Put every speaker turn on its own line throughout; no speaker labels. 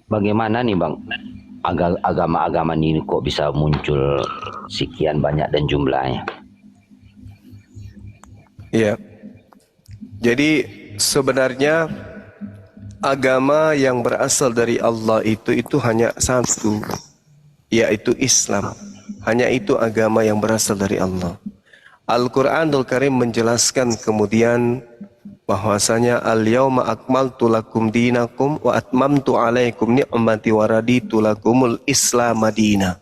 bagaimana nih Bang, agama-agama ini kok bisa muncul sekian banyak dan jumlahnya?
Ya, jadi sebenarnya agama yang berasal dari Allah itu hanya satu, yaitu Islam. Hanya itu agama yang berasal dari Allah. Al-Quranul Karim menjelaskan kemudian bahwasanya al-yawma akmaltu lakum dinakum wa atmamtu alaikum ni'mati wa raditu lakumul Islam madina.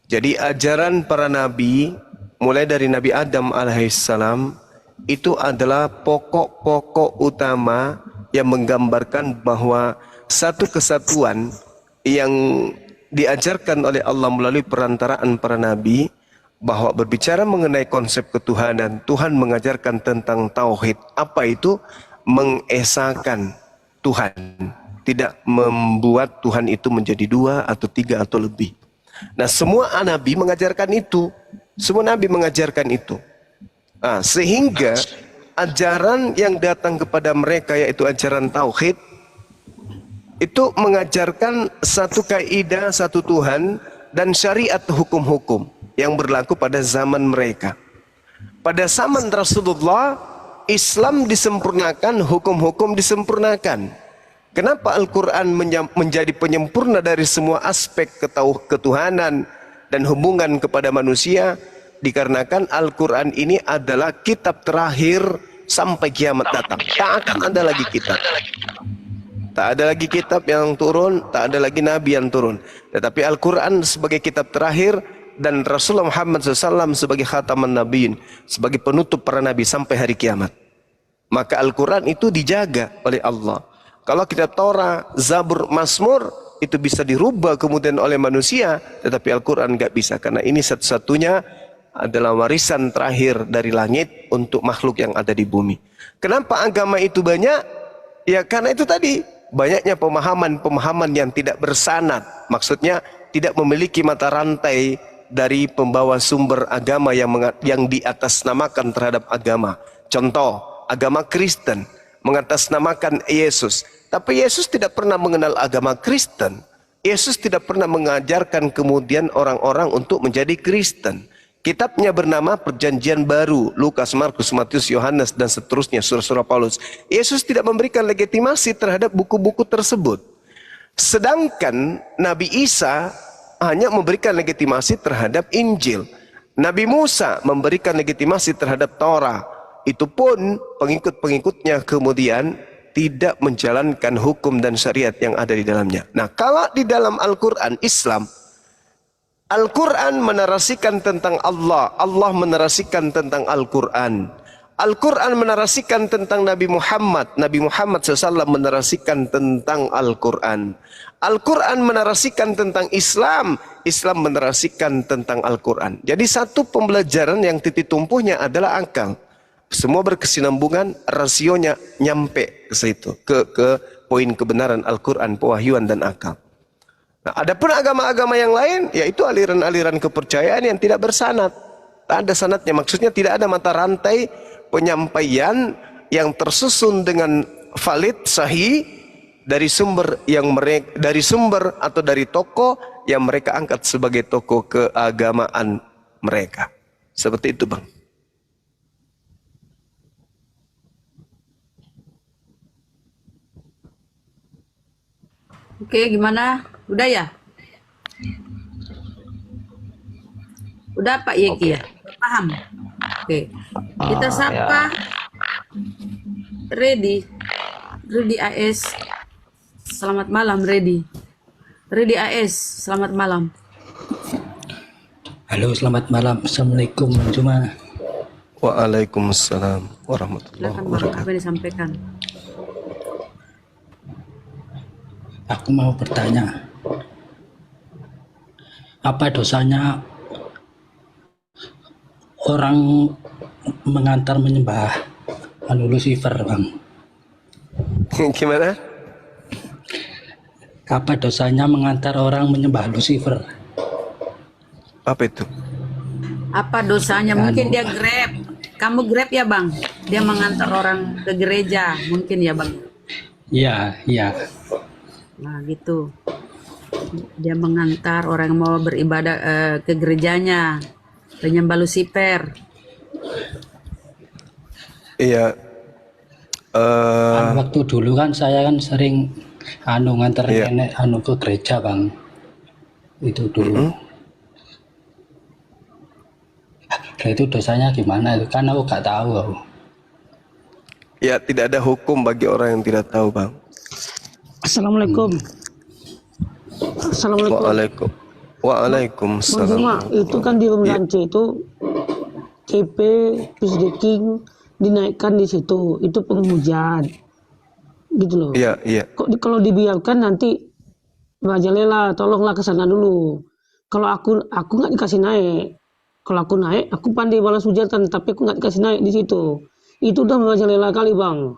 Jadi ajaran para nabi mulai dari Nabi Adam alaihissalam itu adalah pokok-pokok utama yang menggambarkan bahwa satu kesatuan yang diajarkan oleh Allah melalui perantaraan para nabi, bahwa berbicara mengenai konsep ketuhanan, Tuhan mengajarkan tentang tauhid. Apa itu? Mengesahkan Tuhan, tidak membuat Tuhan itu menjadi dua atau tiga atau lebih. Nah, semua nabi mengajarkan itu. Semua nabi mengajarkan itu. Sehingga ajaran yang datang kepada mereka, yaitu ajaran tauhid, itu mengajarkan satu kaidah, satu Tuhan, dan syariat hukum-hukum yang berlaku pada zaman mereka. Pada zaman Rasulullah, Islam disempurnakan, hukum-hukum disempurnakan. Kenapa Al-Quran menjadi penyempurna dari semua aspek ketuhanan dan hubungan kepada manusia? Dikarenakan Al-Quran ini adalah kitab terakhir sampai kiamat datang. Tak akan ada lagi kitab. Tak ada lagi kitab yang turun, tak ada lagi nabi yang turun. Tetapi Al-Quran sebagai kitab terakhir dan Rasulullah Muhammad SAW sebagai khataman nabiin, sebagai penutup para nabi sampai hari kiamat. Maka Al-Quran itu dijaga oleh Allah. Kalau kitab Torah, Zabur, Mazmur itu bisa dirubah kemudian oleh manusia, tetapi Al-Quran nggak bisa, karena ini satu-satunya adalah warisan terakhir dari langit untuk makhluk yang ada di bumi. Kenapa agama itu banyak? Ya karena itu tadi, banyaknya pemahaman-pemahaman yang tidak bersanad. Maksudnya tidak memiliki mata rantai dari pembawa sumber agama yang diatasnamakan terhadap agama. Contoh, agama Kristen mengatasnamakan Yesus. Tapi Yesus tidak pernah mengenal agama Kristen. Yesus tidak pernah mengajarkan kemudian orang-orang untuk menjadi Kristen. Kitabnya bernama Perjanjian Baru, Lukas, Markus, Matius, Yohanes, dan seterusnya, surah-surah Paulus. Yesus tidak memberikan legitimasi terhadap buku-buku tersebut. Sedangkan Nabi Isa hanya memberikan legitimasi terhadap Injil. Nabi Musa memberikan legitimasi terhadap Torah. Itu pun pengikut-pengikutnya kemudian tidak menjalankan hukum dan syariat yang ada di dalamnya. Nah, kalau di dalam Al-Quran Islam, Al-Quran menarasikan tentang Allah, Allah menarasikan tentang Al-Quran. Al-Quran menarasikan tentang Nabi Muhammad, Nabi Muhammad SAW menarasikan tentang Al-Quran. Al-Quran menarasikan tentang Islam, Islam menarasikan tentang Al-Quran. Jadi satu pembelajaran yang titik tumpunya adalah akal. Semua berkesinambungan, rasionya nyampe ke situ, ke poin kebenaran Al-Quran, pewahyuan dan akal. Nah, adapun agama-agama yang lain, yaitu aliran-aliran kepercayaan yang tidak bersanad. Tak ada sanadnya, maksudnya tidak ada mata rantai penyampaian yang tersusun dengan valid, sahih dari sumber atau dari tokoh yang mereka angkat sebagai tokoh keagamaan mereka. Seperti itu, Bang.
Oke, gimana? Udah ya? Udah Pak Yeki ya? Paham? Oke. Kita sapa Ready AS. Selamat malam Ready AS, selamat malam.
Halo, selamat malam. Assalamualaikum Juma.
Waalaikumsalam warahmatullahi wabarakatuh.
Apa yang disampaikan?
Aku mau bertanya, apa dosanya orang mengantar menyembah Lucifer, Bang?
Gimana?
Apa dosanya mengantar orang menyembah Lucifer?
Apa itu?
Apa dosanya? Mungkin dia Grab. Kamu Grab ya, Bang? Dia mengantar orang ke gereja, mungkin ya, Bang?
Iya, iya.
Nah, gitu. Dia mengantar orang yang mau beribadah ke gerejanya, penyembah Lucifer.
Iya.
Waktu dulu kan saya kan sering nganter
Iya.
nenek ke gereja bang. Itu dulu. Nah, itu dosanya gimana itu? Kan aku gak tahu aku.
Ya, tidak ada hukum bagi orang yang tidak tahu, Bang.
Assalamualaikum. Assalamualaikum. Bang
Waalaikumsalam.
Juma, itu kan di Room
Iya.
Lance itu CP Pisdeking dinaikkan di situ, itu penghujat, gitu loh.
Iya, iya.
Kalau dibiarkan nanti merajalela, tolonglah ke sana dulu. Kalau aku nggak dikasih naik. Kalau aku naik, aku pandai balas hujatan, tapi aku nggak dikasih naik di situ. Itu udah merajalela kali bang.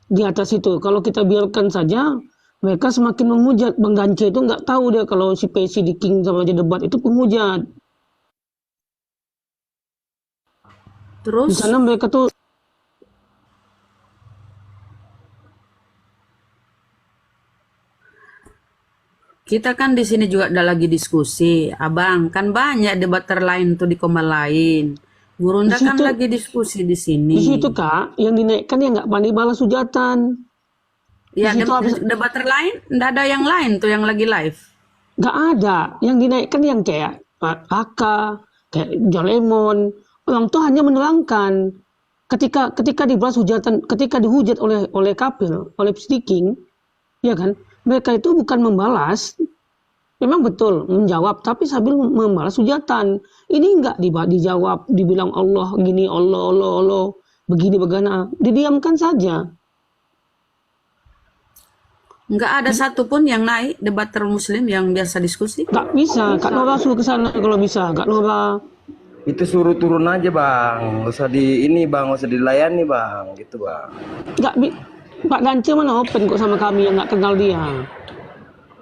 Di atas itu, kalau kita biarkan saja, mereka semakin menghujat. Bang Gance itu nggak tahu dia kalau si PC di King sama dia debat itu penghujat. Di
Terus
sana mereka tuh
kita kan di sini juga ada lagi diskusi, Abang. Kan banyak debater lain tuh di Komal lain. Gurunda
Di
kan
situ-
lagi diskusi di sini.
di situ kak, yang dinaikkan yang nggak pandai balas hujatan.
Ya,
di situ habis-
debater lain, nggak ada yang lain tuh yang lagi live.
Nggak ada. Yang dinaikkan yang kayak Pak Raka, kayak Jolemon. Orang tuh hanya menerangkan. Ketika dibalas hujatan, ketika dihujat oleh kafir, oleh King, ya kan? Mereka itu bukan membalas, memang betul menjawab, tapi sambil membalas hujatan. Ini enggak dijawab, dibilang Allah gini, Allah, begini bagaimana, didiamkan saja.
Nggak ada satupun yang naik debater Muslim yang biasa diskusi.
Nggak bisa, Kak Nora suruh ke sana kalau bisa, Kak Nora.
Itu suruh turun aja bang, nggak usah nggak usah dilayani bang, gitu bang.
Nggak, Pak Gance mana open kok sama kami yang nggak kenal dia.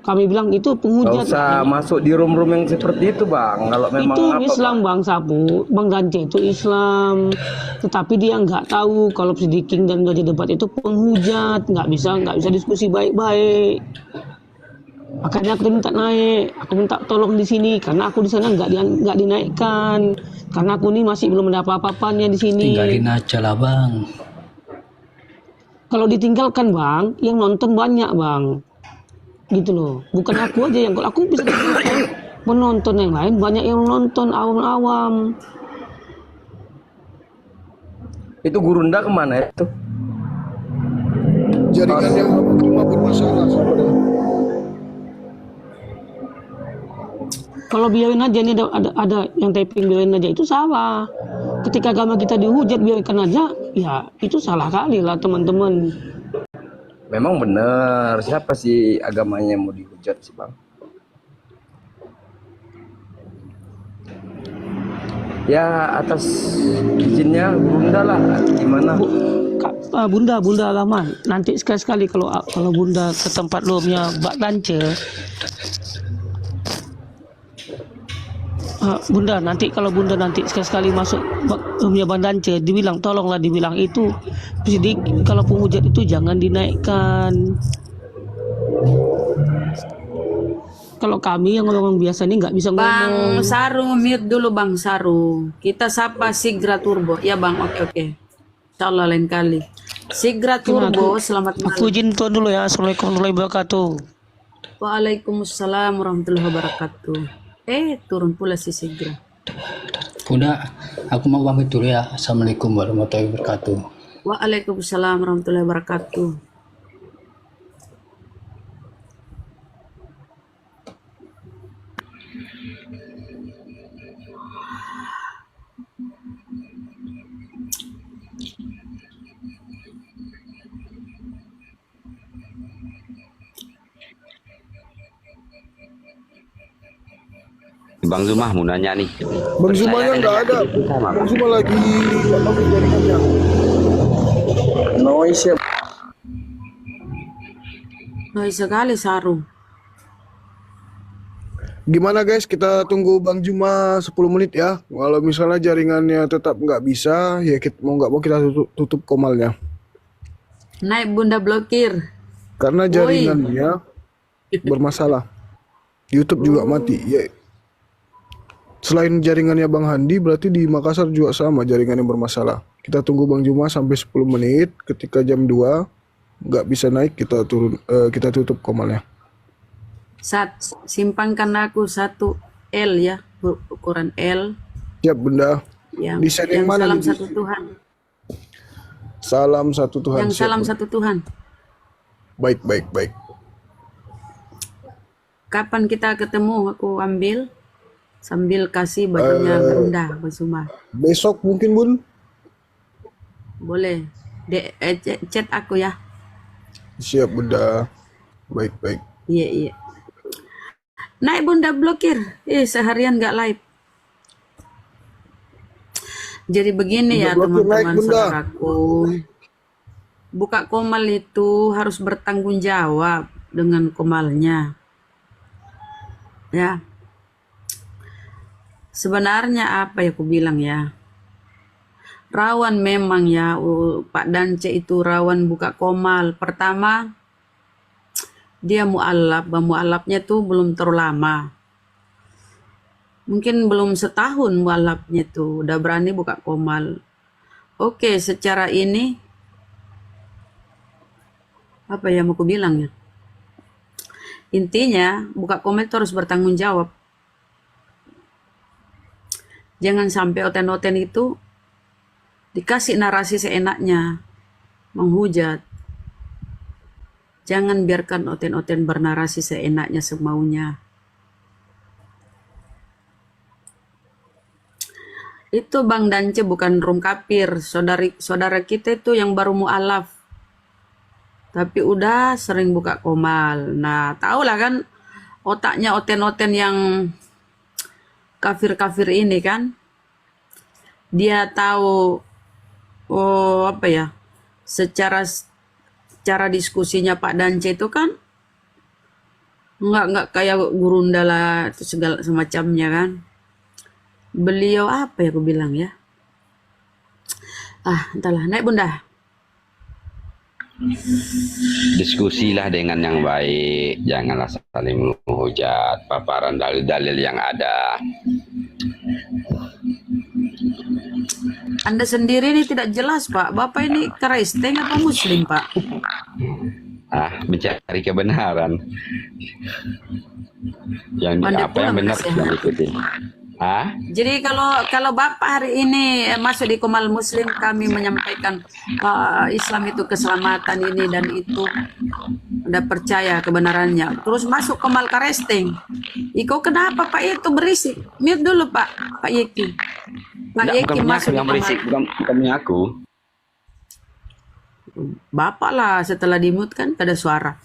Kami bilang itu
Nggak
penghujat.
usah masuk di room-room yang seperti itu bang, kalau memang
Itu
apa
Islam Bang Sapu, Bang Gance itu Islam, tetapi dia nggak tahu kalau King dan Raja Debat itu penghujat, nggak bisa diskusi baik-baik. Makanya aku minta naik, aku minta tolong di sini karena aku di sana nggak dinaikkan, karena aku ini masih belum ada apa-apanya di sini.
Tinggalin aja lah bang.
Kalau ditinggalkan bang, yang nonton banyak bang, gitu loh. Bukan aku aja yang, kalau aku bisa tinggalkan, penonton yang lain banyak yang nonton awam-awam.
itu Gurunda kemana itu?
Jaringan yang cuma bermasalah sebenarnya.
Kalau biarin aja, ini ada yang typing biarin aja, itu salah. Ketika agama kita dihujat biarkan aja, ya itu salah kali lah teman-teman.
Memang bener, siapa sih agamanya mau dihujat sih bang? Ya atas izinnya Gurunda lah, gimana?
Bunda Rahman, nanti sekali-sekali kalau Bunda ke tempat lumnya Mbak Lance, Bunda nanti kalau Bunda nanti sekali-sekali masuk rumahnya Bang Lance, tolonglah dibilang itu sidik, kalau penghujat itu jangan dinaikkan. Kalau kami yang orang biasa ini nggak bisa
Bang
ngomong.
Saru, mute dulu Bang Saru. Kita sapa Sigra Turbo. Ya Bang, oke. Insyaallah lain kali. Sigra Turbo, selamat
Aku
malam.
izin tuan dulu ya. Assalamualaikum warahmatullahi wabarakatuh.
Waalaikumsalam warahmatullahi wabarakatuh. Turun pula si Sigra.
Bunda, aku mau pamit dulu ya. Assalamualaikum warahmatullahi wabarakatuh.
Waalaikumsalam warahmatullahi wabarakatuh.
Bang Zumah mau nanya nih.
Bang Zumanya nggak ada. Bang Zuma lagi nggak tahu jaringannya.
Noise ya.
Noise sekali Saru.
Gimana guys, kita tunggu Bang Zuma 10 menit ya. Kalau misalnya jaringannya tetap nggak bisa, ya kita mau nggak mau kita tutup komalnya.
Naik Bunda blokir.
Karena jaringannya bermasalah. YouTube juga mati. Ya, selain jaringannya Bang Handi, berarti di Makassar juga sama jaringan yang bermasalah. Kita tunggu Bang Juma sampai 10 menit. Ketika jam 2 nggak bisa naik, kita kita tutup komalnya.
Simpankan aku 1 L ya, ukuran L.
Siap Bunda.
Yang,
Desain yang
yang
mana
salam
nih?
satu Tuhan.
Salam satu Tuhan.
Yang
Siap,
salam
Bunda.
satu Tuhan.
Baik, baik, baik.
Kapan kita ketemu? Aku ambil sambil kasih bajunya rendah, Basuma.
Besok mungkin Bun.
Boleh. Chat aku ya.
Siap Bunda. Baik, baik.
Iya, iya. Naik Bunda blokir. Seharian nggak live. Jadi begini
Bunda
ya
blokir, naik,
teman-teman
Bunda.
saudaraku. Buka komal itu harus bertanggung jawab dengan komalnya. Ya. Sebenarnya apa ya aku bilang ya. Rawan memang ya Pak Dance itu rawan buka komal. Pertama dia mu'alaf. Mu'alafnya tuh belum terlalu lama. Mungkin belum setahun mu'alafnya tuh udah berani buka komal. Oke, secara ini apa ya mau aku bilang ya. Intinya buka komal itu harus bertanggung jawab. Jangan sampai oten-oten itu dikasih narasi seenaknya, menghujat. Jangan biarkan oten-oten bernarasi seenaknya semaunya. Itu Bang Dance bukan rum kafir, saudara kita itu yang baru mu'alaf. Tapi udah sering buka komal. Nah, tahulah kan otaknya oten-oten yang kafir-kafir ini kan. Dia tahu apa ya? Secara diskusinya Pak Dance itu kan nggak kayak gurunda lah itu segala semacamnya kan. Beliau apa ya aku bilang ya? Entahlah, naik Bunda.
Diskusilah dengan yang baik, janganlah saling menghujat, paparan dalil-dalil yang ada.
Anda sendiri ini tidak jelas Pak. Bapak ini Kristen apa Muslim Pak?
Mencari kebenaran. Yang
Pandai
apa yang
pula
benar
menasehati.
kita ikutin.
Jadi kalau Bapak hari ini masuk di Komal Muslim, kami menyampaikan Islam itu keselamatan ini dan itu, Anda percaya kebenarannya. Terus masuk Komal Karesteng. Iko kenapa Pak itu berisik? Mute dulu Pak Yeki. Pak
Enggak,
Yeki
bukan punya
masuk
aku
di
yang berisik,
Komal.
bukan punya aku.
Bapak lah setelah dimute kan ada suara.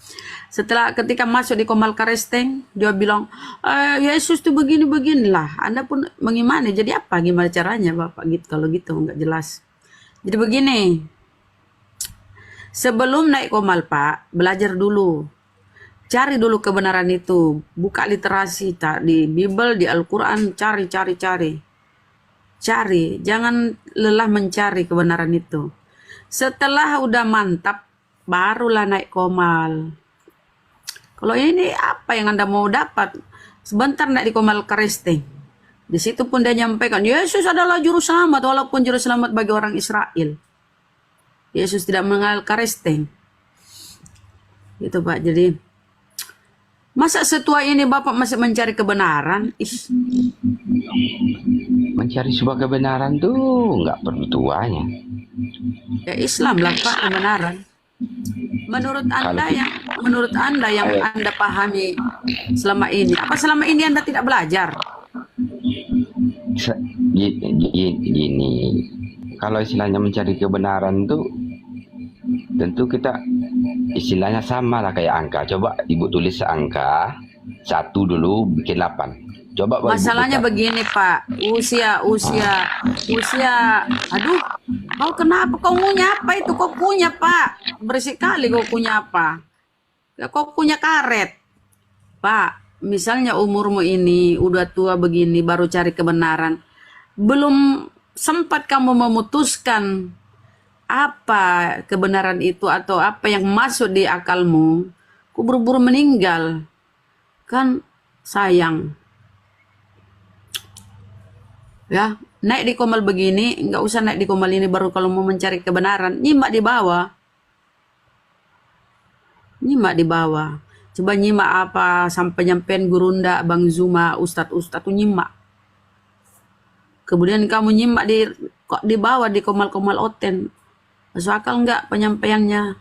Ketika masuk di Komal Karesteng, dia bilang, Yesus tuh begini-beginilah. Anda pun mengimani. Jadi apa? Gimana caranya Bapak gitu? Kalau gitu nggak jelas. Jadi begini, sebelum naik Komal Pak, belajar dulu. Cari dulu kebenaran itu. Buka literasi di Bible, di Al-Quran, cari. Cari, jangan lelah mencari kebenaran itu. Setelah udah mantap, barulah naik Komal. Kalau ini apa yang Anda mau dapat? Sebentar naik di Komal Karesteng. Di situ pun dia nyampaikan, Yesus adalah juru selamat, walaupun juru selamat bagi orang Israel. Yesus tidak mengenal Karesteng. Gitu Pak, jadi masa setua ini Bapak masih mencari kebenaran?
Mencari sebuah kebenaran tuh nggak perlu tuanya.
Ya Islam lah Pak kebenaran. Menurut Anda yang Anda pahami selama ini, apa selama ini Anda tidak belajar?
Gini, kalau istilahnya mencari kebenaran tuh tentu kita istilahnya sama lah kayak angka. Coba Ibu tulis angka 1 dulu bikin 8. Coba
Masalahnya begini Pak, usia, aduh, kau kenapa kau punya apa itu? Kau punya Pak, berisik kali kau punya apa? Kau punya karet, Pak. Misalnya umurmu ini udah tua begini, baru cari kebenaran, belum sempat kamu memutuskan apa kebenaran itu atau apa yang masuk di akalmu, kau buru-buru meninggal, kan? Sayang. Ya, naik di komal begini, nggak usah naik di komal ini baru kalau mau mencari kebenaran. Nyimak di bawah. Nyimak di bawah. Coba nyimak apa sampai nyampein Gurunda, Bang Zuma, Ustadz tuh nyimak. Kemudian kamu nyimak di bawah di komal-komal Oten. Masuk akal nggak penyampaiannya?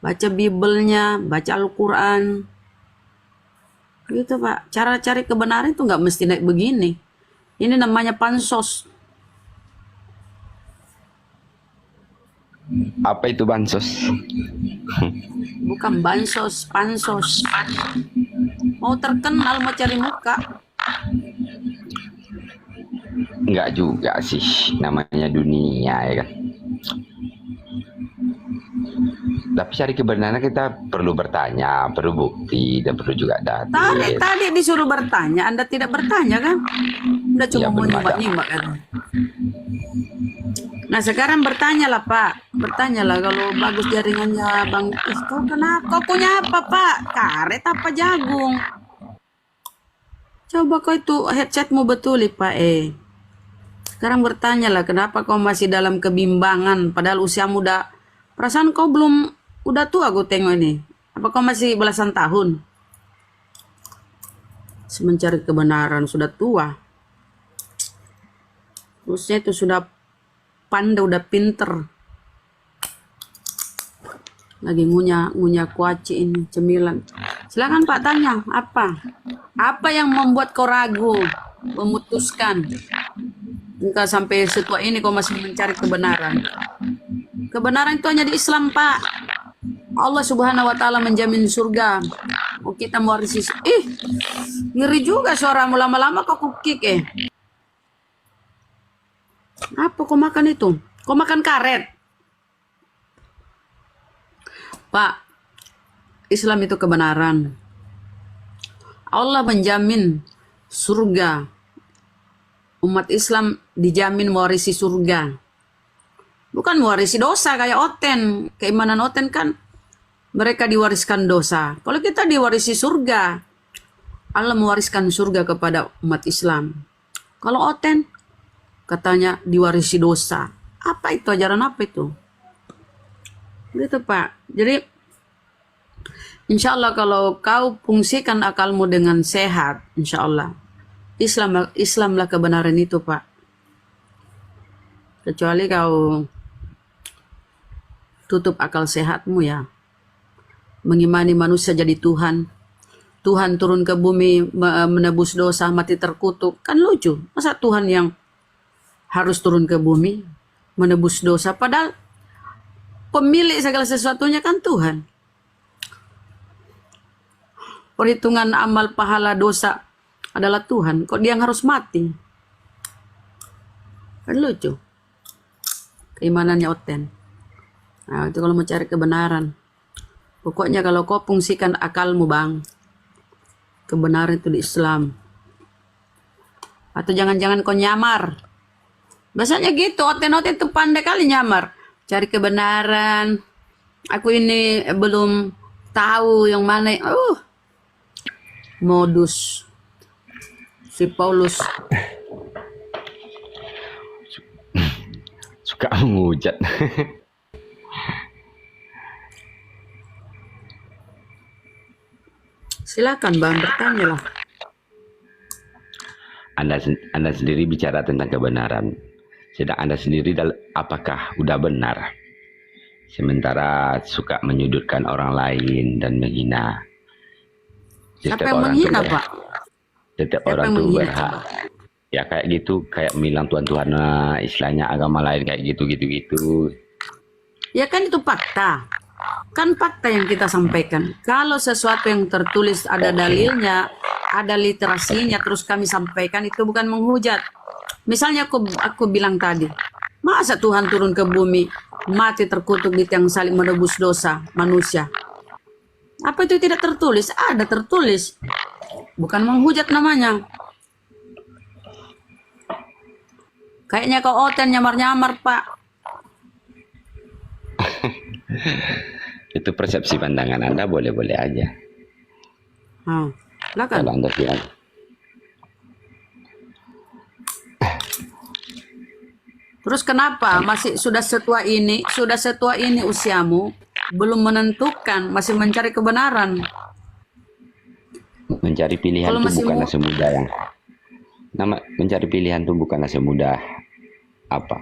Baca Bibelnya, baca Al-Quran. Gitu Pak. Cara cari kebenaran itu nggak mesti naik begini. Ini namanya pansos.
Apa itu bansos?
Bukan bansos, pansos. Mau terkenal, mau cari muka.
Enggak juga sih, namanya dunia ya kan. Tapi cari kebenaran kita perlu bertanya, perlu bukti, dan perlu juga data.
Tadi disuruh bertanya, Anda tidak bertanya kan? Udah cuma
Ya,
mau
belum ada.
nyimak-nyimak kan. Nah sekarang bertanyalah Pak, bertanyalah kalau bagus jaringannya Bang. Kau kenapa? Kau punya apa Pak? Karet apa jagung? Coba kau itu headsetmu betul Pak Sekarang bertanyalah kenapa kau masih dalam kebimbangan padahal usiamu udah, perasaan kau belum, udah tua gue tengok ini. Apa kau masih belasan tahun? Mencari kebenaran sudah tua. Terusnya itu sudah pandai, udah pinter. Lagi ngunyah kuaci ini, cemilan. Silakan Pak tanya, apa? Apa yang membuat kau ragu, memutuskan? Enggak sampai setua ini kau masih mencari kebenaran. Kebenaran itu hanya di Islam, Pak. Allah Subhanahu wa taala menjamin surga. Oh, kita mewarisi. Ngeri juga suaramu, lama-lama kau kukik Apa kau makan itu? Kau makan karet? Pak, Islam itu kebenaran. Allah menjamin surga. Umat Islam dijamin mewarisi surga. Bukan mewarisi dosa kayak Oten. Keimanan Oten kan mereka diwariskan dosa. Kalau kita diwarisi surga, Allah mewariskan surga kepada umat Islam. Kalau Oten katanya diwarisi dosa. Apa itu, ajaran apa itu? Gitu Pak. Jadi insya Allah kalau kau fungsikan akalmu dengan sehat, insya Allah Islamlah kebenaran itu Pak. Kecuali kau tutup akal sehatmu ya, mengimani manusia jadi Tuhan. Tuhan turun ke bumi menebus dosa, mati terkutuk. Kan lucu, masa Tuhan yang harus turun ke bumi menebus dosa, padahal pemilik segala sesuatunya kan Tuhan. Perhitungan amal pahala dosa adalah Tuhan. Kok dia yang harus mati? Kan lucu. Keimanannya Oten. Nah, itu kalau mau cari kebenaran. Pokoknya kalau kau fungsikan akalmu Bang, kebenaran itu di Islam. Atau jangan-jangan kau nyamar. Biasanya gitu, Oten itu pandai kali nyamar. Cari kebenaran. Aku ini belum tahu yang mana. Modus si Paulus.
Suka menghujat.
Silakan Bang, bertanya lah.
Anda sendiri bicara tentang kebenaran. Sedang Anda sendiri apakah udah benar? Sementara suka menyudutkan orang lain dan menghina.
Siapa yang menghina Pak?
Setiap
Siapa
orang
yang
tuh
menghina,
berhak. Ya kayak gitu, kayak bilang Tuhan istilahnya agama lain kayak gitu.
Ya kan itu fakta. Kan fakta yang kita sampaikan. Kalau sesuatu yang tertulis ada dalilnya, ada literasinya, terus kami sampaikan, itu bukan menghujat. Misalnya aku bilang tadi, masa Tuhan turun ke bumi, mati terkutuk di tiang salib menebus dosa manusia? Apa itu tidak tertulis? Ada tertulis. Bukan menghujat namanya. Kayaknya kau Oten nyamar-nyamar Pak.
Itu persepsi pandangan Anda, boleh-boleh aja.
Silakan.
Kalau Anda bilang.
Terus kenapa masih sudah setua ini usiamu belum menentukan, masih mencari kebenaran?
Mencari pilihan
Kalau
itu
masih
bukanlah
mau,
semudah yang mencari pilihan itu bukanlah semudah apa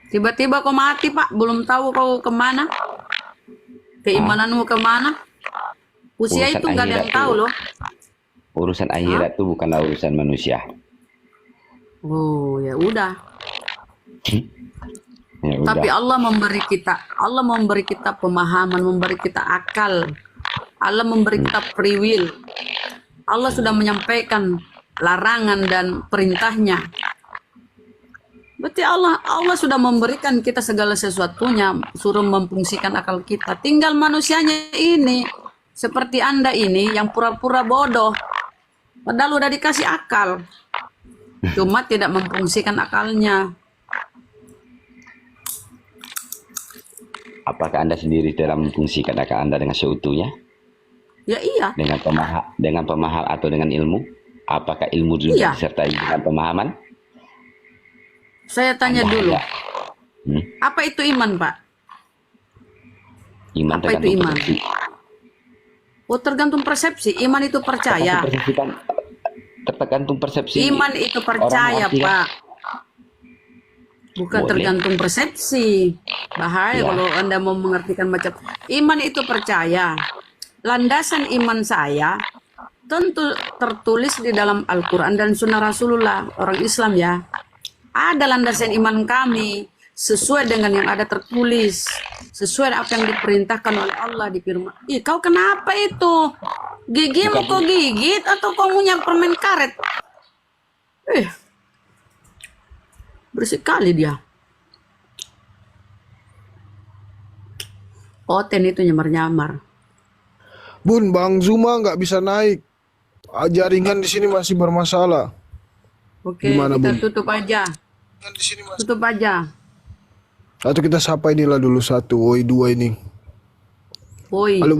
tiba-tiba kau mati Pak, belum tahu kau kemana, keimananmu kemana. Usia
urusan
itu nggak ada
akhirat
yang tahu
tuh
loh.
urusan akhirat itu bukanlah urusan manusia.
Oh ya udah.
Ya
Tapi
udah.
Allah memberi kita pemahaman, memberi kita akal, Allah memberi kita free will. Allah sudah menyampaikan larangan dan perintahnya. Berarti Allah sudah memberikan kita segala sesuatunya, suruh memfungsikan akal kita. Tinggal manusianya ini, seperti Anda ini yang pura-pura bodoh, padahal udah dikasih akal, cuma tidak memfungsikan akalnya.
Apakah Anda sendiri dalam memfungsikan akal Anda dengan seutuhnya?
Ya iya,
Dengan pemaham atau dengan ilmu? Apakah ilmu juga
iya.
disertai dengan pemahaman?
Saya tanya
Anda
dulu,
ada.
apa itu iman, Pak?
Iman
Apa itu
tergantung
iman?
persepsi.
Oh, tergantung persepsi. Iman itu percaya.
Tergantung persepsi
Iman itu
orang
percaya,
artinya.
Pak. Bukan
Boleh.
tergantung persepsi. Bahaya
Ya.
kalau Anda mau mengartikan macam iman itu percaya. Landasan iman saya tentu tertulis di dalam Al-Quran dan Sunnah Rasulullah, orang Islam ya. Ada landasan iman kami sesuai dengan yang ada tertulis, sesuai apa yang diperintahkan oleh Allah di firman. Ih, kau kenapa itu? Gigimu kau gigit atau kau ngunyah permen karet? Berisik kali dia. Oten itu nyamar-nyamar.
Bun, Bang Zuma nggak bisa naik. Jaringan di sini masih bermasalah.
Oke,
Gimana,
kita
Bun?
tutup aja. Tutup aja.
Atau kita sapa inilah dulu satu, woi dua ini.
Woi.
Halo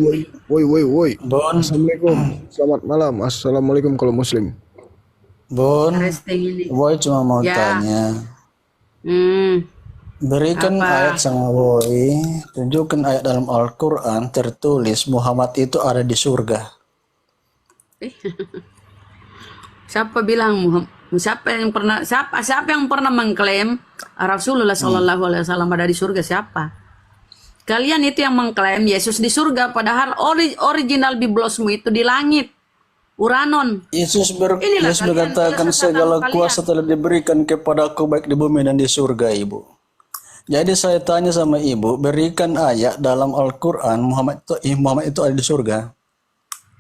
woi, woi.
Bon,
Assalamualaikum, selamat malam. Assalamualaikum kalau Muslim.
Bon,
Resting ini.
Boy cuma mau
Ya.
tanya. Berikan
Apa?
ayat sama Boy, tunjukkan ayat dalam Al-Quran tertulis Muhammad itu ada di surga.
Siapa bilang siapa yang pernah mengklaim Rasulullah Shallallahu Alaihi Wasallam ada di surga? Siapa? Kalian itu yang mengklaim Yesus di surga, padahal original Biblosmu itu di langit, Uranon.
Yesus
Inilah
Yesus
kalian,
berkatakan
inilah sesat
segala
kalian.
kuasa telah diberikan kepadaku baik di bumi dan di surga, Ibu. Jadi saya tanya sama Ibu, berikan ayat dalam Al-Quran Muhammad itu ada di surga.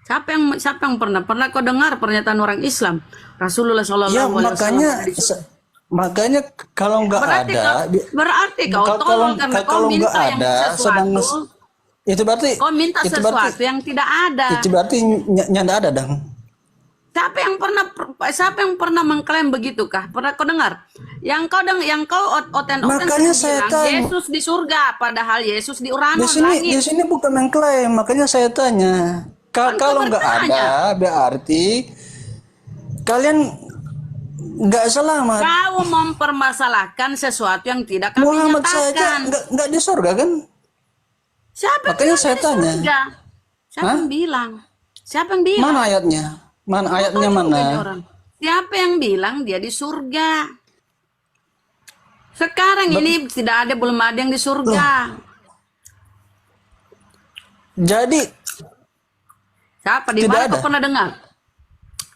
Siapa yang pernah kau dengar pernyataan orang Islam Rasulullah Shallallahu
Ya
Alaihi Wasallam ada di surga?
makanya kalau nggak ada,
Berarti kau
Kalau-
tolong karena kau
kalau nggak
minta yang
ada, sedang
sesuatu.
itu berarti
Kau minta
itu berarti
sesuatu yang tidak ada.
itu berarti nyanda ada dong.
Siapa yang pernah mengklaim begitukah? Pernah kau dengar? Yang kau oten
Makanya saya
bilang
tanya.
Yesus di surga, padahal Yesus di Uranon
Di
langit.
sini bukan mengklaim, makanya saya tanya.
Kan kau
Kalau nggak
bertanya.
ada, berarti kalian nggak selamat.
Kau mempermasalahkan sesuatu yang tidak kami
Muhammad saja
nyatakan.
nggak di surga kan?
Siapa yang
Makanya
bilang
saya
di
tanya.
surga? Siapa yang bilang? Siapa yang bilang?
Mana ayatnya? Mana ayatnya
Tahu
mana?
ini orang. Siapa yang bilang dia di surga? Sekarang ini belum ada yang di surga.
Jadi
Siapa di
Tidak
mana
ada.
kau pernah dengar?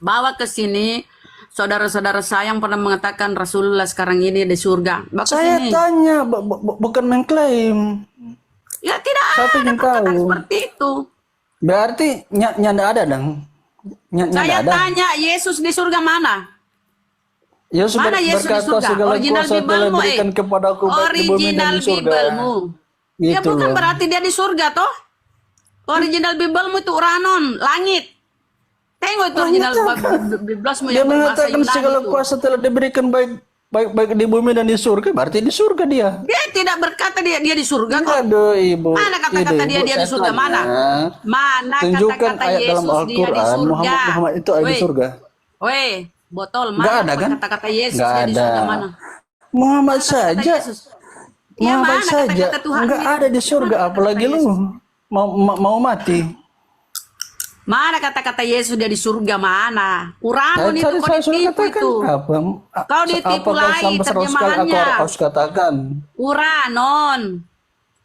Bawa ke sini saudara-saudara saya yang pernah mengatakan Rasulullah sekarang ini di surga. Bawa ke
saya
sini.
tanya, bukan mengklaim.
Ya tidak
Saya
ada
ingin
perkataan
tahu.
seperti itu.
Berarti nyanda ada dong. Nyanda
Saya
ada.
tanya Yesus di surga mana?
Yesus
Mana Yesus di
berkata
surga?
segala
Original
kuasa telah
Bible-mu,
diberikan kepadaku baik di bumi dan
Original
di surga.
Bible-mu. Ya
Gitu
bukan
loh.
berarti dia di surga toh. Original Bible-mu itu Uranon, langit. Tengok itu original Bible-mu
Dia
yang berbahasa
mengatakan
Yunani
segala
itu.
kuasa telah diberikan baik baik di bumi dan di surga, berarti di surga dia.
Dia tidak berkata dia di surga kok.
Aduh ibu.
Mana kata-kata dia di
saya
surga?
tanya,
Mana
tunjukkan
kata-kata
ayat dalam
Yesus dia di
Al-Quran
surga?
Muhammad itu ada di
Weh,
surga.
weh, botol
Nggak
mana
ada kan?
kata-kata Yesus
Nggak
dia di surga
ada.
mana?
Muhammad
Mana kata-kata
saja,
Yesus? Ya
Muhammad
mana
saja
kata-kata Tuhan?
nggak ada di surga,
Mana
apalagi
kata-kata
lu
Yesus?
mau mati.
Mana kata-kata Yesus dia di surga mana? Uranon itu
Tadi
kau
saya sudah
ditipu
katakan
itu.
apa?
Kau ditipu
Apakah
lagi
sampai 100 kali aku
terjemahannya.
harus katakan?
Uranon.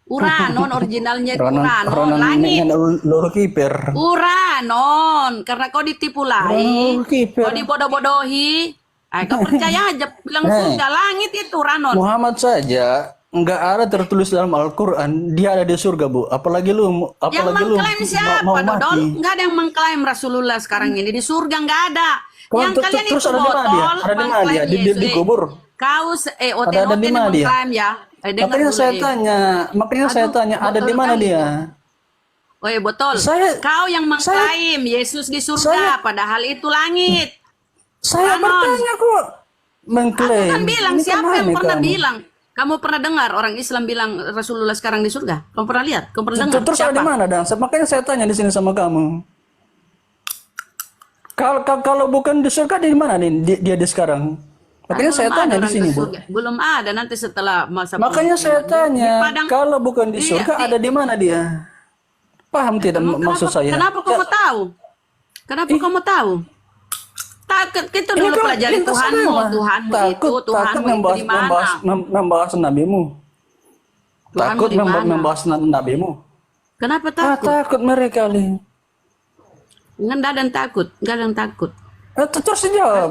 Uranon originalnya itu Uranon.
Ronan
Langit.
loro kiper.
Uranon. Karena kau ditipu lagi.
Kiper.
Kau dibodoh-bodohi. Kau percaya aja bilang surga langit itu Uranon.
Muhammad saja nggak ada tertulis dalam Al-Quran dia ada di surga, Bu. Apalagi lu,
Yang
apalagi lu
mengklaim siapa
mau
Dodol?
mati.
Nggak ada yang mengklaim Rasulullah sekarang ini di surga nggak ada.
Kau
Yang kalian
terus
itu
ada di mana dia?
botol
Ada di mana dia?
mengklaim Yesus.
Dikubur.
Kau
Ada
OT-OT
di mana dia?
mengklaim ya. Dengar
Makanya
dulu,
saya
eh.
tanya, saya
Aduh,
tanya ada
botol
di mana
kali.
dia?
Woi botol,
Saya-
kau yang mengklaim Yesus di surga, padahal itu langit.
Saya
Ranon.
bertanya kok.
Aku
Mengklaim.
kan bilang,
Ini
siapa yang
aneh
pernah
kamu.
bilang? Kamu pernah dengar orang Islam bilang Rasulullah sekarang di surga? Kamu pernah lihat? Kamu pernah dengar?
Terus ada di mana, Dan? Makanya saya tanya di sini sama kamu. Kalau bukan di surga di mana nih dia di sekarang? Makanya saya
Belum
tanya
ada
di
orang
sini,
ke
Bu.
surga. Belum ada nanti setelah masa
Makanya saya
Di
tanya,
Padang.
kalau bukan di
Iya,
surga ada di mana dia? Paham tidak maksud saya?
Kenapa kamu tahu? Kenapa kamu tahu? Takut kita
Ini
dulu
kan
pelajari
lintas
Tuhanmu,
agama.
Tuhanmu itu,
takut
Tuhanmu itu
membahas,
di mana?
membahas nabimu.
Tuhanmu
Takut
di mana?
membahas nabimu.
Kenapa
Ah,
takut?
takut mereka nih.
Nggak ada yang takut, nggak ada yang takut.
Terus jawab.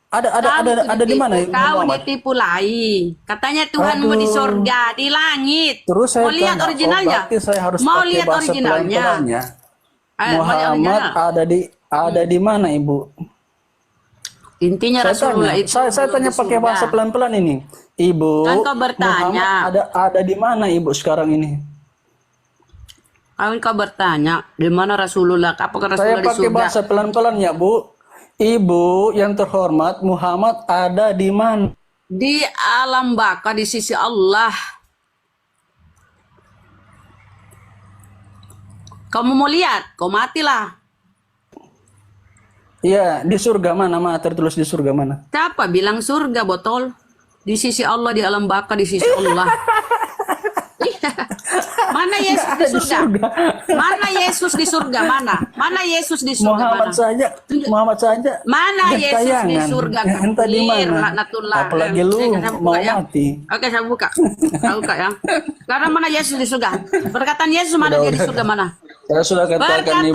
Ada di mana?
Kau
Muhammad?
ditipu lagi. Katanya Tuhanmu di
Aduh.
surga, di langit.
Terus saya
Mau lihat
tanya,
originalnya?
berarti saya harus
Mau
pakai
lihat
bahasa
originalnya?
pelan-pelannya.
Mau lihat
Muhammad
original?
ada di mana, Ibu?
Intinya
Saya
Rasulullah
tanya,
itu
saya tanya
di
pakai
surga.
bahasa pelan-pelan ini. Ibu,
Kan kau bertanya.
Muhammad ada di mana, Ibu, sekarang ini?
Kau bertanya, di mana Rasulullah? Apakah
Saya
Rasulullah di
pakai
surga?
bahasa pelan-pelan ya, Bu. Ibu yang terhormat, Muhammad ada di mana?
Di alam baka di sisi Allah. Kamu mau lihat? Kau matilah.
Iya, di surga mana? Tertulis di surga mana?
Siapa bilang surga botol? Di sisi Allah, di alam baka di sisi Allah. Mana Yesus di surga? Mana Yesus di surga? Mana Yesus di surga?
Muhammad saja, Muhammad saja.
Mana Yesus di
gentayangan.
surga?
Entah di
Kafir,
mana.
laknatullah.
Apalagi lu
Saya buka
mau
ya.
mati.
Oke, saya buka. Saya buka ya. Karena mana Yesus di surga? Perkataan Yesus mana dia di surga mana?
Saya sudah katakan, Ibu.